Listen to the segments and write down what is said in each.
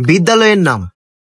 বিদ্যালয়ের নাম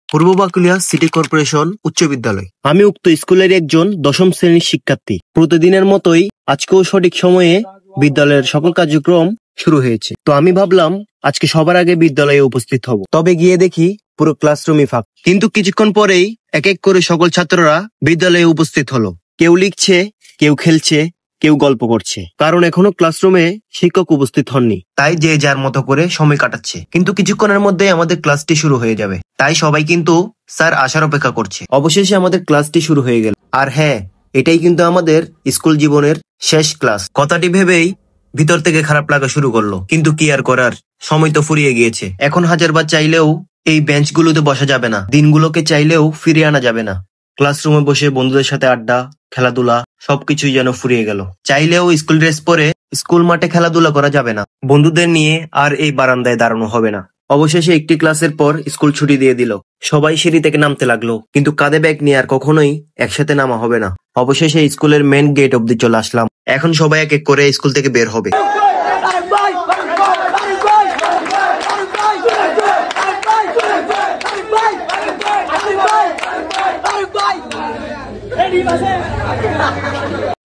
পূর্ব Bakalia city corporation উচ্চ বিদ্যালয়। আমি উক্ত স্কুলের একজন দশম শ্রেণীর শিক্ষার্থী। প্রতিদিনের মতোই আজকেও সঠিক সময়ে বিদ্যালয়ের সকল কার্যক্রম শুরু হয়েছে। তো আমি ভাবলাম আজকে সবার আগে বিদ্যালয়ে উপস্থিত হব। তবে গিয়ে দেখি পুরো ক্লাসরুমই ফাঁকা। কিন্তু কিছুক্ষণ পরেই এক এক করে সকল ছাত্ররা বিদ্যালয়ে উপস্থিত হলো। কেউ লিখছে, কেউ খেলছে, কেউ গল্প করছে, কারণ এখনো ক্লাসরুমে শিক্ষক উপস্থিত হননি। তাই যে যার মতো করে সময় কাটাচ্ছে। কিন্তু কিছুক্ষণের মধ্যে আমাদের ক্লাসটি শুরু হয়ে যাবে, তাই সবাই কিন্তু স্যার আসার অপেক্ষা করছে। অবশেষে আমাদের ক্লাসটি শুরু হয়ে গেল। আর হ্যাঁ, এটাই কিন্তু আমাদের স্কুল জীবনের শেষ ক্লাস। কথাটি ভেবেই ভিতর থেকে খারাপ লাগা শুরু করলো। কিন্তু কি আর করার, সময় তো ফুরিয়ে গিয়েছে। এখন হাজারবার চাইলেও এই বেঞ্চগুলোতে বসা যাবে না, দিনগুলোকে চাইলেও ফিরিয়ে আনা যাবে না। ক্লাসরুমে বসে বন্ধুদের সাথে আড্ডা, খেলাধুলা সবকিছুই যেন ফুরিয়ে গেল। চাইলেও স্কুল ড্রেস পরে স্কুল মাঠে খেলাধুলা করা যাবে না, বন্ধুদের নিয়ে আর এই বারান্দায় দাঁড়ানো হবে না। অবশেষে একটি ক্লাসের পর স্কুল ছুটি দিয়ে দিল। সবাই সিঁড়ি থেকে নামতে লাগলো, কিন্তু কাঁধে ব্যাগ নিয়ে আর কখনোই একসাথে নামা হবে না। অবশেষে স্কুলের মেন গেট অব্দি চলে আসলাম। এখন সবাই এক এক করে স্কুল থেকে বের হবে।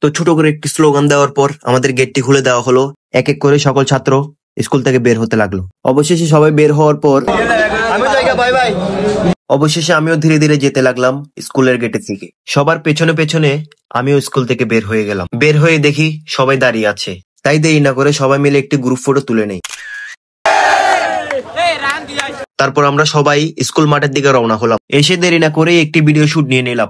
তো ছোট করে একটি স্লোগান দেওয়ার পর আমাদের গেটটি খুলে দেওয়া হলো। এক এক করে সকল ছাত্র স্কুল থেকে বের হতে লাগলো। অবশেষে সবাই বের হওয়ার পর আমিও ধীরে ধীরে যেতে লাগলাম স্কুলের গেটের দিকে। সবার পেছনে পেছনে আমিও স্কুল থেকে বের হয়ে গেলাম। বের হয়ে দেখি সবাই দাঁড়িয়ে আছে, তাই দেরি না করে সবাই মিলে একটি গ্রুপ ফটো তুলে নেই। তারপর আমরা সবাই স্কুল মাঠের দিকে রওনা হলাম। এসে দেরি না করে একটি ভিডিও শুট নিয়ে নিলাম।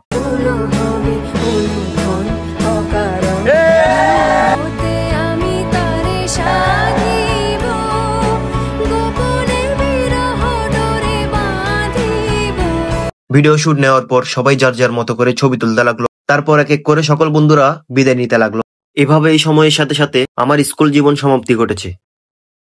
ভিডিও শুট নেওয়ার পর সবাই যার যার মতো করে ছবি তুলতে লাগলো। তারপর এক এক করে সকল বন্ধুরা বিদায় নিতে লাগলো। এভাবে এই সময়ের সাথে সাথে আমার স্কুল জীবন সমাপ্তি ঘটেছে।